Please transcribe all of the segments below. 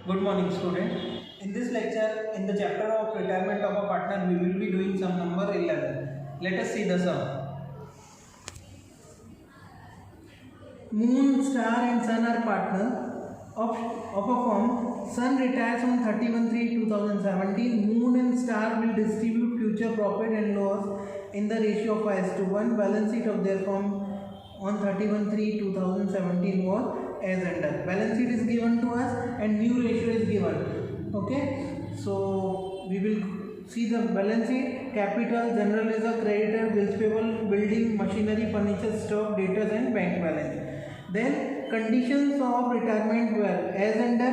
Good morning, student. In this lecture, in the chapter of retirement of a partner, we will be doing sum number 11. Let us see the sum. Moon, star and sun are partner of a firm. Sun retires on 31/3/2017. Moon and star will distribute future profit and loss in the ratio of 5:1. Balance sheet of their firm on 31/3/2017 was as under. Balance sheet is given to us and new ratio is given. Okay, so we will see the balance sheet. Capital, general reserve, creditor, bills payable, building, machinery, furniture, stock, debtors and bank balance. Then conditions of retirement were as under.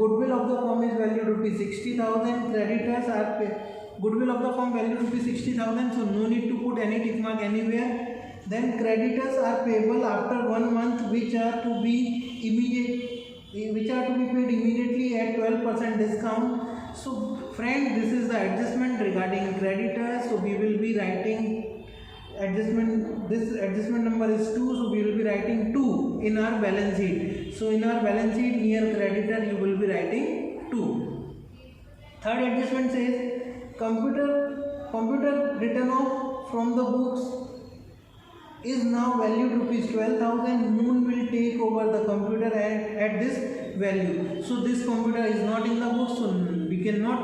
Goodwill of the firm is valued rupees 60,000. Creditors are goodwill of the firm valued rupees 60,000. So no need to put any tick mark anywhere. Then creditors are payable after 1 month, which are to be paid immediately at 12% discount. So friend, this is the adjustment regarding creditors. So we will be writing adjustment. This adjustment number is 2, so we will be writing 2 in our balance sheet. So in our balance sheet near creditor you will be writing 2. Third adjustment says computer written off from the books is now valued rupees 12,000. Moon will take over the computer at this value. So this computer is not in the book, so we cannot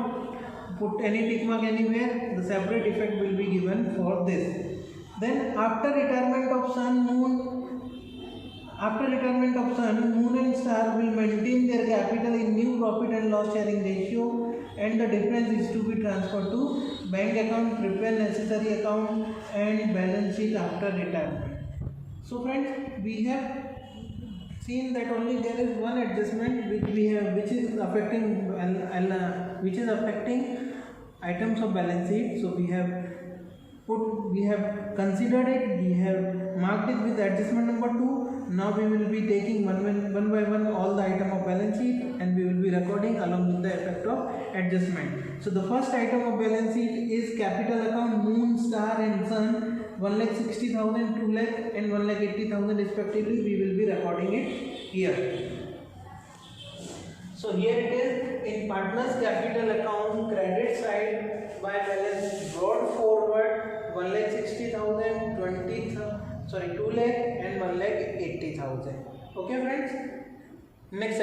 put any tick mark anywhere. The separate effect will be given for this. Then after retirement of sun, moon and star will maintain their capital in new profit and loss sharing ratio, and the difference is to be transferred to bank account, prepare necessary account and balance sheet after retirement. So friends, we have seen that only there is one adjustment which is affecting items of balance sheet. So we have considered it, we have marked it with adjustment number 2. Now we will be taking one by one all the item of balance sheet and we will be recording along with the effect of adjustment. So the first item of balance sheet is capital account, moon, star and sun, 1,60,000, 2 lakh and 1,80,000 respectively. We will be recording it here. So here it is in partners capital account, credit side by balance brought forward 1,60,000, 2 lakh and 1,80,000. Okay friends, next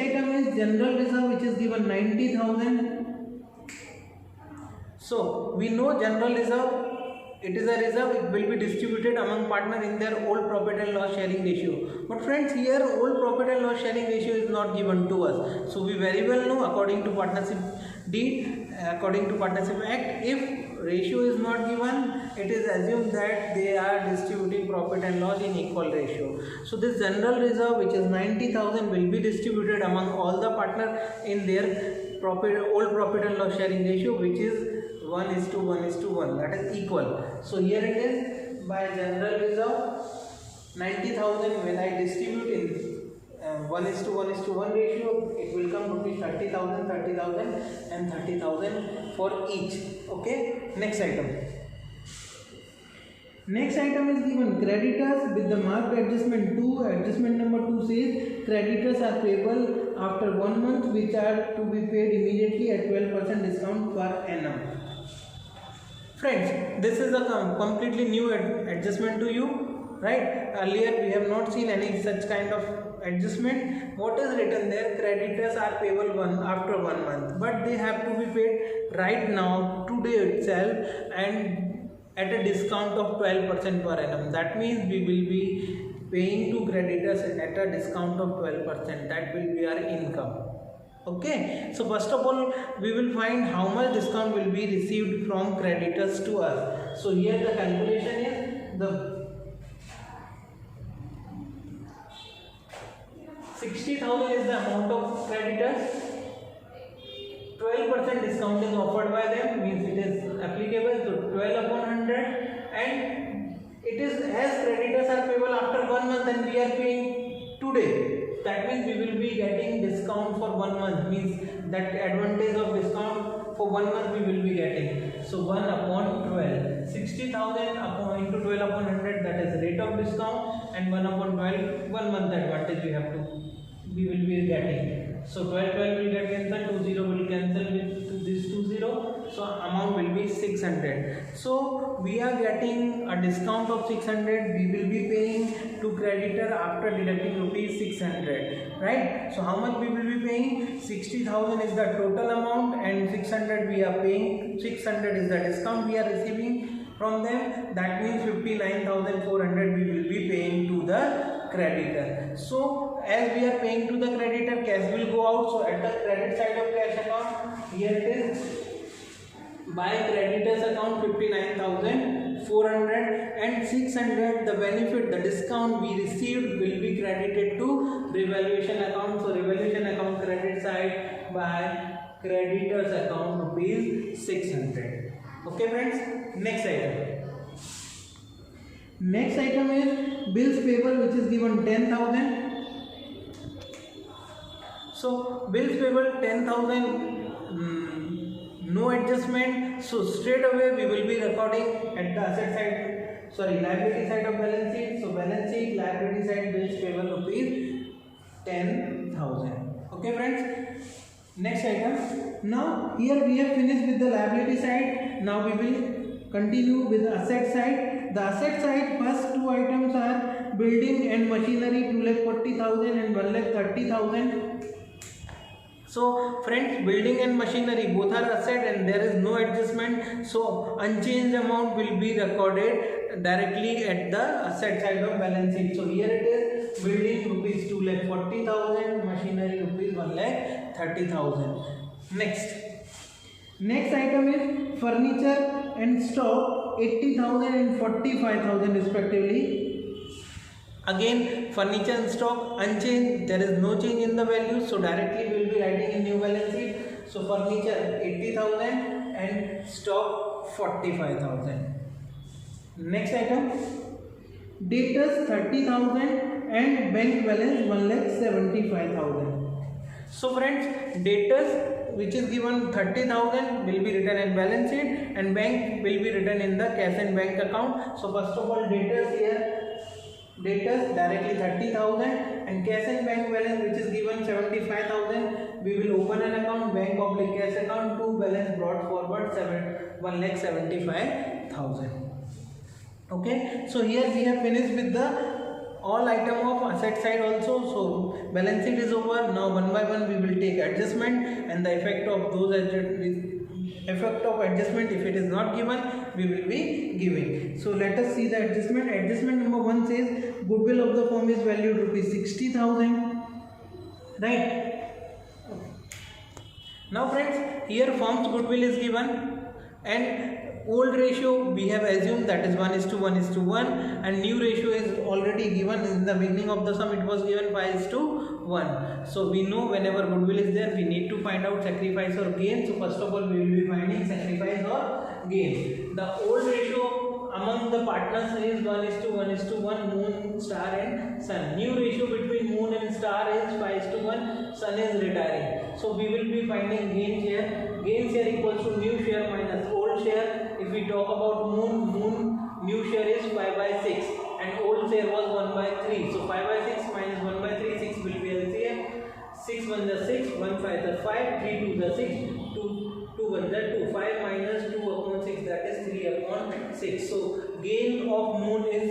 item is general reserve, which is given 90,000. So we know general reserve, it is a reserve, it will be distributed among partner in their old profit and loss sharing ratio. But friends, here old profit and loss sharing ratio is not given to us. So we very well know, according to partnership deed, according to partnership act, if ratio is not given, it is assumed that they are distributing profit and loss in equal ratio. So this general reserve, which is 90,000, will be distributed among all the partner in their old profit and loss sharing ratio, which is 1:1:1, that is equal. So here it is, by general reserve 90,000, when I distribute in 1:1:1 ratio, it will come rupees 30,000, 30,000 and 30,000 for each. Okay, next item is given creditors with the marked adjustment 2. Adjustment number 2 says creditors are payable after 1 month, which are to be paid immediately at 12% discount per annum. Friends, this is a completely new adjustment to you, right? Earlier we have not seen any such kind of adjustment. What is written there? Creditors are payable after 1 month, but they have to be paid right now, today itself, and at a discount of 12% per annum. That means we will be paying to creditors at a discount of 12%. That will be our income. Okay, so first of all we will find how much discount will be received from creditors to us. So here the calculation is the 60,000 is the amount of creditors, 12% discount is offered by them, means it is applicable to 12/100, and it is as creditors are payable after 1 month and we are paying today. That means we will be getting discount for 1 month, means that advantage of discount for 1 month we will be getting. So 1/12, 60,000 into 12/100, that is rate of discount, and 1/12, 1 month advantage we have to we will be getting. So 12 will get cancelled, 20 will cancel with this 20, so amount will be 600. So we are getting a discount of 600. We will be paying to creditor after deducting rupees 600, right? So how much we will be paying? 60,000 is the total amount and 600 we are paying. 600 is the discount we are receiving from them. That means 59,400 we will be paying to the creditor. So as we are paying to the creditor, cash will go out. So at the credit side of cash account, here it is, by creditors account 59,400 and 600, the benefit, the discount we received will be credited to revaluation account. So revaluation account credit side by creditors account rupees 600. Okay friends, next item. Next item is bills payable, which is given 10,000. So bills payable 10,000, no adjustment. So straight away we will be recording at the asset side, sorry, liability side of balance sheet. So balance sheet, liability side, bills payable rupees 10,000. Okay friends. Next item. Now here we have finished with the liability side. Now we will continue with the asset side. The asset side, first two items are building and machinery, 2,40,000 and 1,30,000. So friends, building and machinery both are asset and there is no adjustment. So unchanged amount will be recorded directly at the asset side of balance sheet. So here it is, building rupees 2,40,000, machinery rupees 1,30,000. Next item is furniture and stock, 80,000 and 45,000 respectively. Again, furniture and stock unchanged, there is no change in the value, so directly we will be writing in new balance sheet. So furniture 80,000 and stock 45,000. Next item, debtors 30,000 and bank balance 1,75,000. So friends, debtors which is given 30,000 will be written in balance sheet and bank will be written in the cash and bank account. So first of all, debtors here, debtors directly 30,000 and cash and bank balance which is given 75,000. We will open an account, bank oblique cash account, to balance brought forward 1,75,000. Okay, so here we have finished with the all item of asset side also. So balance sheet is over. Now one by one we will take adjustment and the effect of those adjustment, if it is not given, we will be giving. So let us see the adjustment. Adjustment number 1 says goodwill of the firm is valued rupees 60,000. Right. Now friends, here firm's goodwill is given and old ratio we have assumed, that is 1:1:1, and new ratio is already given in the beginning of the sum. It was given 5:1. So we know whenever goodwill is there, we need to find out sacrifice or gain. So first of all, we will be finding sacrifice or gain. The old ratio among the partners is 1:1:1, moon, star and sun. New ratio between moon and star is 5:1, sun is retiring. So we will be finding gain share. Gain share equals to new share minus old share. If we talk about moon, new share is 5/6 and old share was 1/3. So 5/6 minus 1/3, 6 will be LCM. 6 1 is 6, 1 5 is 5, 3 2 is 6, 2 1 is 2. 5 minus 2/6, that is 3/6. So gain of moon is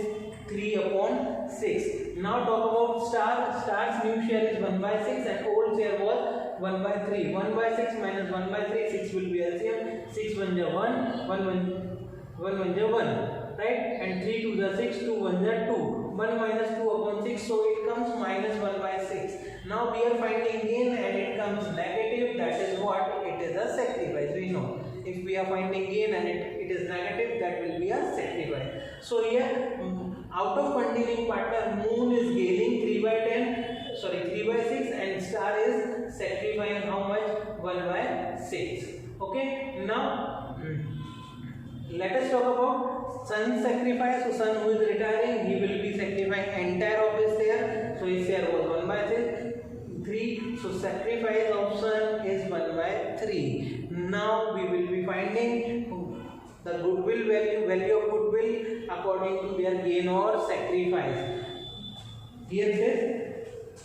3/6. Now talk about star. Star's new share is 1/6 and old share was 1/3. 1/6 minus 1/3, 6 will be LCM. 6 1 is 1, 1 1 is 1, right? And 3 2 is 6, 2 1 is 2. 1 minus 2/6, so it comes minus 1/6. Now we are finding gain and it comes negative. That is what? It is a sacrifice. We know if we are finding gain and it is negative, that will be a sacrifice. So here, out of continuing partner, moon is gaining 3/6 and star is sacrificing how much? 1/6. Okay, now let us talk about sun's sacrifice. So sun, who is retiring, he will be sacrificing entire of his share. So his share was 1/3. So sacrifice of sun is 1/3. Now we will be finding the goodwill value of goodwill according to their gain or sacrifice. Here it is.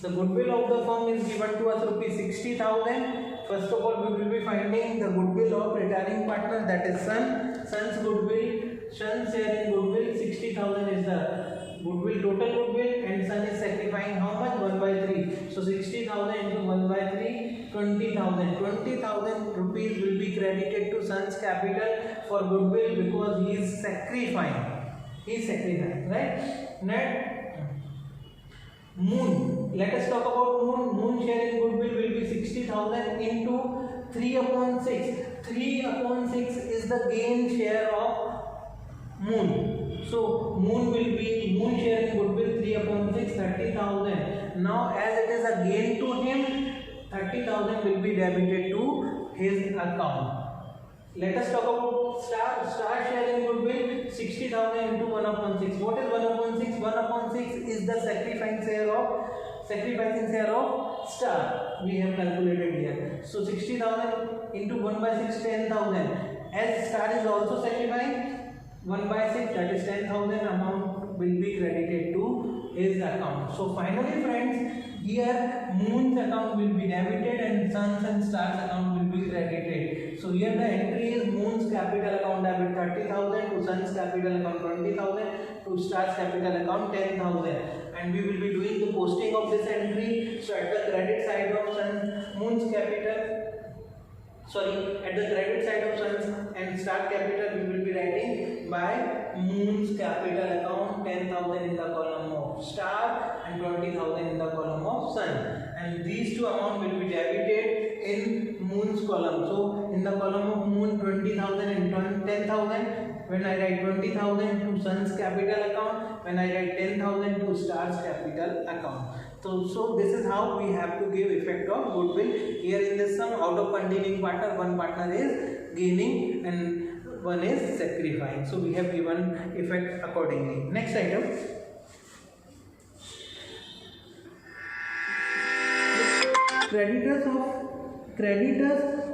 The goodwill of the firm is given to us rupees 60,000. First of all, we will be finding the goodwill of retiring partner, that is Sun. Sun's goodwill, Sun's share in goodwill 60,000 is the goodwill, total goodwill, and Sun is sacrificing how much? 1 by 3. So 60,000 into 1 by 3, 20,000. 20,000 rupees will be credited to Sun's capital for goodwill because he is sacrificing. He is sacrificing, right? Net Moon. Let us talk about Moon. Moon share in goodwill will be 60,000 into 3 upon 6. 3 upon 6 is the gain share of Moon. So Moon share in goodwill 3 upon 6, 30,000. Now as it is a gain to him, 30,000 will be debited to his account. Let us talk about Star. Star share in goodwill 60,000 into 1 upon 6. What is 1 upon 6? 1 upon 6 is the sacrificing share of Star. We have calculated here. So 60,000 into 1 by 6, 10,000. As Star is also sacrificing 1 by 6, that is 10,000 amount will be credited to his account. So finally friends, here Moon's account will be debited and Sun's and Star's account will be credited. So here the entry is Moon's capital account debit 30,000, to Sun's capital account 20,000, to Star's capital account 10,000. And we will be doing the posting of this entry. So at the credit side of Moon's capital, at the credit side of Sun's and Star capital, we will be writing by Moon's capital account 10,000 in the column of Star and 20,000 in the column of Sun. And these two amounts will be debited in Moon's column. So in the column of Moon, 20,000 and 10,000. When I write 20,000 to Sun's capital account, when I write 10,000 to Star's capital account. So this is how we have to give effect of goodwill. Here in this sum, out of continuing partner, one partner is gaining and one is sacrificing. So we have given effect accordingly. Next item. Creditors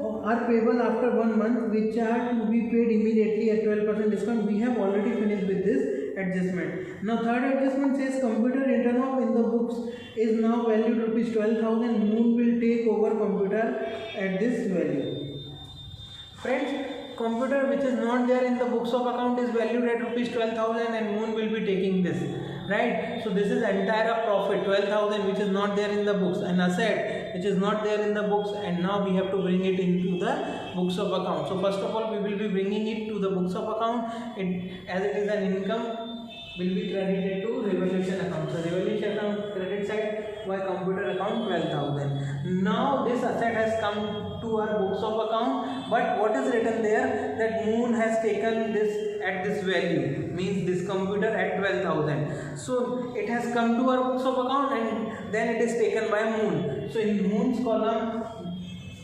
are payable after 1 month, which are to be paid immediately at 12% discount. We have already finished with this adjustment. Now third adjustment says computer written off in the books is now valued rupees 12,000. Moon will take over computer at this value. Friends, computer which is not there in the books of account is valued at rupees 12,000 and Moon will be taking this, right? So this is entire profit 12,000 which is not there in the books, an asset which is not there in the books, and now we have to bring it into the books of account. So first of all, we will be bringing it to the books of account. As it is an income, will be credited to revaluation account. So revaluation account credit side by computer account 12,000. Now this asset has come to our books of account, but what is written there, that Moon has taken this at this value, means this computer at 12,000. So it has come to our books of account and then it is taken by Moon. So in Moon's column,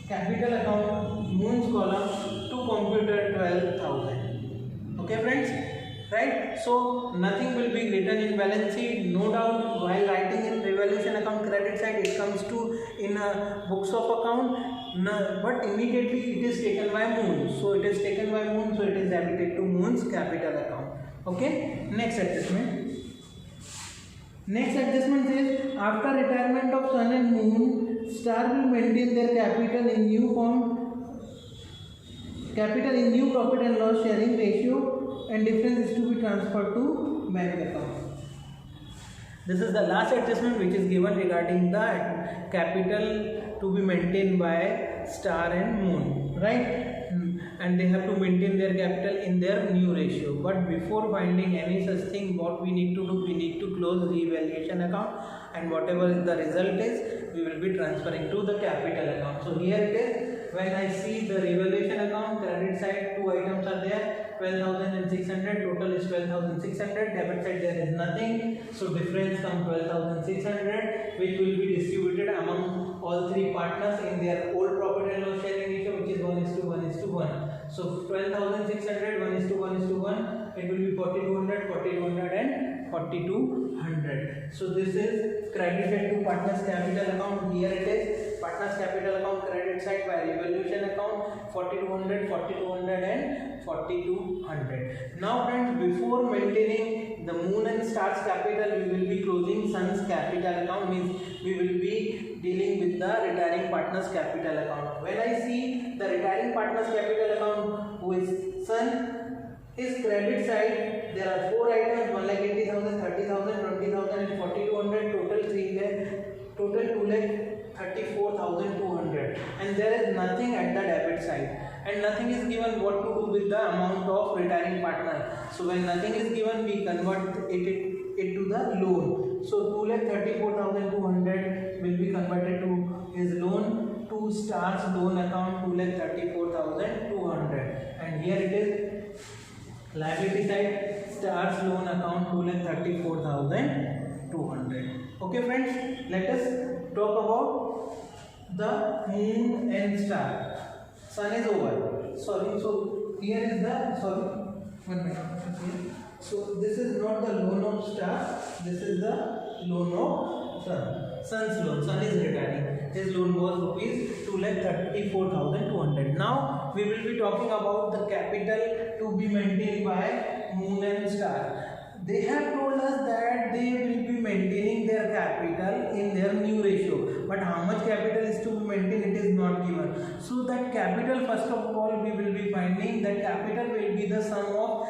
capital account, Moon's column, to computer 12,000. Okay friends? Right? So nothing will be written in balance sheet. No doubt while writing in revaluation account credit side, it comes to in books of account. No, but immediately it is taken by Moon. So it is taken by Moon. So it is debited to Moon's capital account. Okay. Next adjustment. Next adjustment says after retirement of Sun and Moon, Star will maintain their capital in new profit and loss sharing ratio, and difference is to be transferred to bank account. This is the last adjustment which is given regarding the capital to be maintained by Star and Moon, right? And they have to maintain their capital in their new ratio. But before finding any such thing, what we need to do, we need to close the revaluation account, and whatever the result is, we will be transferring to the capital account. So here it is. When I see the revaluation account, credit side, two items are there, 12,600, total is 12,600, debit side there is nothing, so difference comes 12,600, which will be distributed among all three partners in their old profit and loss sharing ratio, which is 1:1:1. So 12,600, 1:1:1, it will be 4,200, 4,200 and 4,200. So this is credited to partners capital account. Here it is, partners capital account credit side by revaluation account, 4200, 4200 and 4200. Now friends, before maintaining the moon and stars capital, we will be closing sun's capital account, means we will be dealing with the retiring partner's capital account. When I see the retiring partner's capital account who is sun, his credit side there are 4 items, 1,80,000, 30,000, 20,000 and 4,200, total 3 lakh, total 2,34,200, and there is nothing at the debit side, and nothing is given what to do with the amount of retiring partner. So when nothing is given, we convert it to the loan. So 2,34,200 will be converted to his loan, to Star's loan account 2,34,200, and here it is liability side, Star's loan account 2,34,200. Okay friends, let us talk about the moon and star. Sun is over. Sorry, so here is the, sorry, 1 minute. So this is not the loan of star, this is the loan of sun. Sun's loan, sun is retiring. His loan was rupees 2,34,200. Now we will be talking about the capital to be maintained by moon and star. They have told us that they will be maintaining their capital in their new ratio, but how much capital is to be maintained, it is not given. So that capital, first of all, we will be finding that capital will be the sum of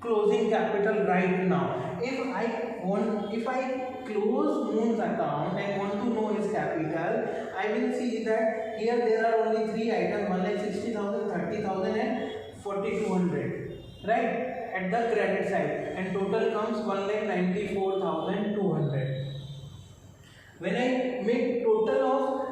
closing capital right now. If I close moon's account and want to know his capital, I will see that here there are only 3 items, 1,60,000, 30,000 and 4,200, right, at the credit side, and total comes 1,94,200. When I make total of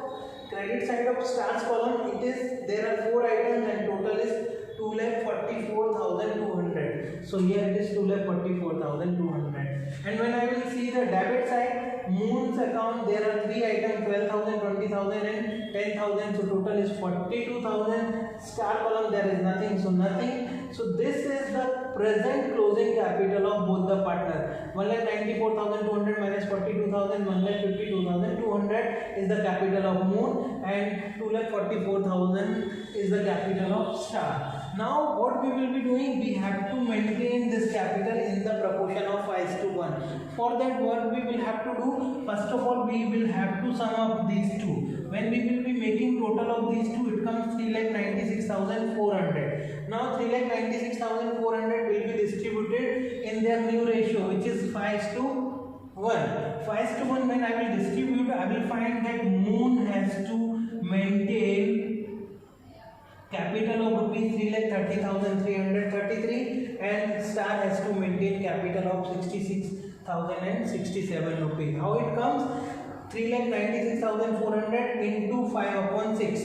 credit side of Star's column, it is, there are 4 items and total is 2,44,200. So here it is 2,44,200. And when I will see the debit side, moon's account, there are 3 items, 12,000, 20,000 and 10,000. So total is 42,000. Star column, there is nothing, so nothing. So this is the present closing capital of both the partners. 1,94,200 minus 42,000, 1,52,200 is the capital of moon, and 2,44,000 is the capital of star. Now what we will be doing, we have to maintain this capital in the proportion of 5:1. For that, what we will have to do, first of all we will have to sum up these two. When we will be making total of these two, it comes 3,96,400. Now 3,96,400 will be distributed in their new ratio, which is 5:1. 5:1, when I will distribute, I will find that moon has to maintain capital of rupees 3,30,333 and star has to maintain capital of 66,067 rupees. How it comes? 3,96,400 into 5/6.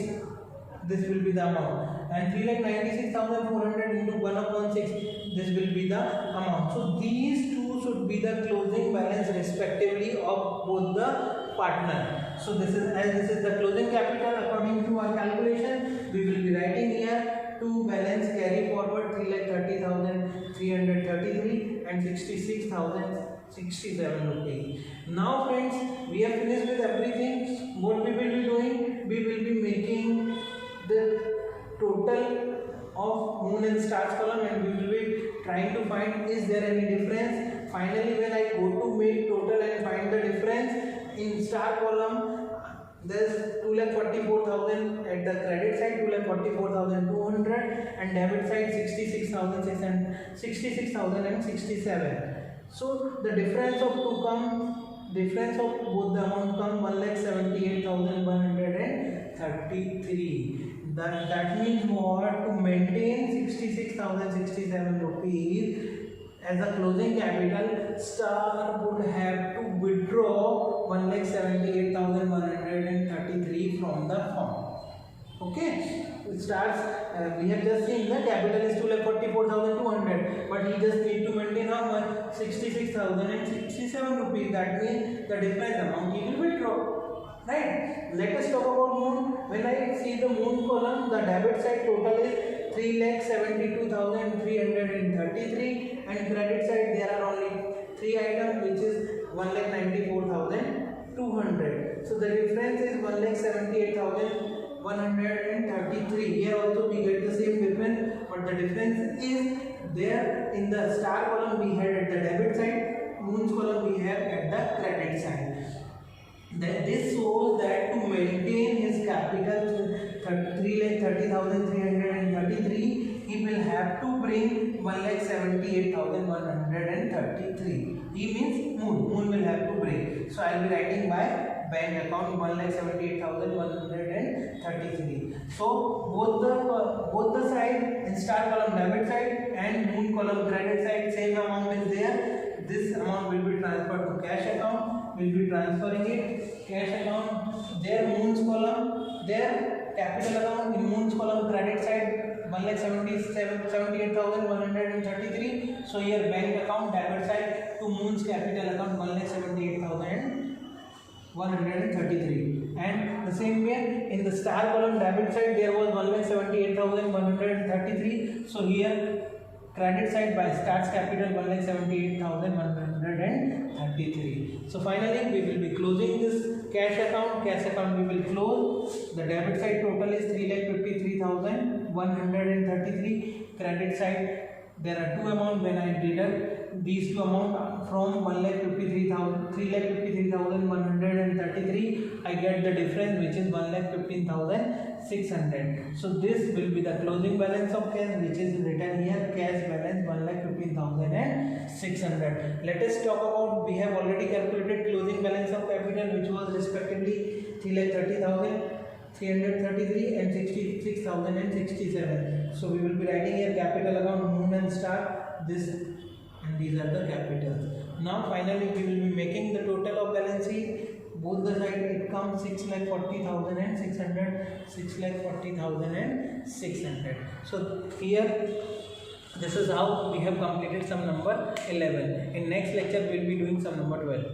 This will be the amount, and 3,96,400 into 1/6. This will be the amount. So these two should be the closing balance respectively of both the partner. So this is, as this is the closing capital according to our calculation, we will be writing here to balance carry forward 3,30,333 and 66,067 rupees. Now friends, we have finished with everything. What we will be doing, we will be making the total of moon and stars column, and we will be trying to find is there any difference. Finally, when I go to make total and find the difference, in star column there is 2,44,000 at the credit side, 2,44,200, and debit side 66,067. So the difference of both the amount come 1,78,133. That means what? To maintain 66,067 rupees as a closing capital, star would have to withdraw 1,78,133 from the firm. Okay, stars, we have just seen the capital is 2,44,200, but he just need to maintain how much? 66,067 rupees. That means the difference amount he will withdraw. Right? Let us talk about moon. When I see the moon column, the debit side total is 3,72,333, and credit side there are only 3 items, which is 1,94,200. So the difference is 1,78,000 133. Here also we get the same difference, but the difference is there in the star column we had at the debit side, moons column we have at the credit side. This shows that to maintain his capital 3,30,333, he will have to bring 1,78,133. He means moon will have to bring. So I will be writing by bank account 1,78,133. So both the side in star column debit side and moon column credit side same amount is there. This amount will be transferred to cash account. Will be transferring it cash account, their moons column, their capital account in moons column credit side 1,78,133. So here bank account debit side to moons capital account 1,78,133. And the same way in the star column debit side there was 1,78,133. So here credit side by starts capital 1,78,133. So finally we will be closing this cash account. Cash account we will close. The debit side total is 3,53,133. Credit side there are two amounts. When I deduct these two amounts from 3,53,133, I get the difference which is 1,15,600. So this will be the closing balance of cash, which is written here, cash balance 1,15,600. Let us talk about, we have already calculated closing balance of capital, which was respectively 3,30,333 and 66,067. So we will be writing here capital account moon and star, this and these are the capitals. Now finally we will be making the total of balance sheet. Both the side it comes 6,40,600, 6,40,600. So here this is how we have completed sum number 11. In next lecture we will be doing sum number 12.